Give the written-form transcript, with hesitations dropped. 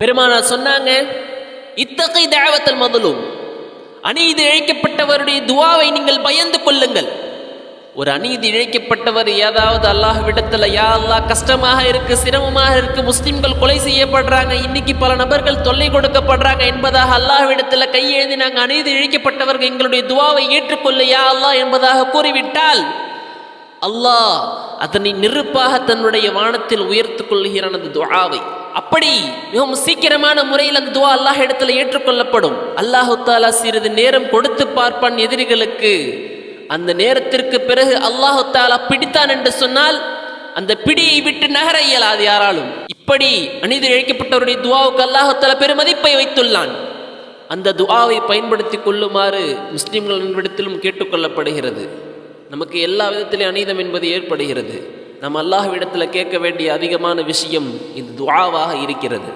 பெருமானார் சொன்னாங்க, இத்தகை தஅவத்தல் மظلوம், அநீதி இழைக்கப்பட்டவருடைய துஆவை நீங்கள் பயந்து கொள்ளுங்கள். ஒரு அநீதி இழைக்கப்பட்டவர் ஏதாவது அல்லாஹ்விடத்துல, யா அல்லாஹ் கஷ்டமாக இருக்கு, சிரமமாக இருக்கு, முஸ்லிம்கள் கொலை செய்யப்படுறாங்க, இன்னைக்கு பல நபர்கள் தொல்லை கொடுக்கப்படுறாங்க என்பதாக அல்லாஹ்விடத்துல கையெழுதி நாங்கள் அநீதி இழைக்கப்பட்டவர்கள் எங்களுடைய துஆவை ஏற்றுக்கொள்ள யா அல்லாஹ் என்பதாக கூறிவிட்டால் அல்லாஹ் அதனை நெருப்பாக தன்னுடைய வானத்தில் உயர்த்து கொள்கிறான் அந்த துஆவை. அப்படி மிகவும் சீக்கிரமான முறையில் அந்த துஆ அல்லாஹ் இடத்துல ஏற்றுக்கொள்ளப்படும். அல்லாஹு தஆலா சிறிது நேரம் கொடுத்து பார்ப்பான் எதிரிகளுக்கு. அந்த நேரத்திற்கு பிறகு அல்லாஹு தஆலா பிடித்தான் என்று சொன்னால் அந்த பிடியை விட்டு நகர இயலாது யாராலும். இப்படி அநீதி இழைக்கப்பட்டவருடைய துஆவுக்கு அல்லாஹு தஆலா பெருமதிப்பை வைத்துள்ளான். அந்த துஆவை பயன்படுத்தி கொள்ளுமாறு முஸ்லிம்களிடத்திலும் கேட்டுக்கொள்ளப்படுகிறது. நமக்கு எல்லா விதத்திலும் அநீதம் என்பது ஏற்படுகிறது. நாம் அல்லாஹ்விடத்தில் கேட்க வேண்டிய அதிகமான விஷயம் இந்த துஆவாக இருக்கிறது.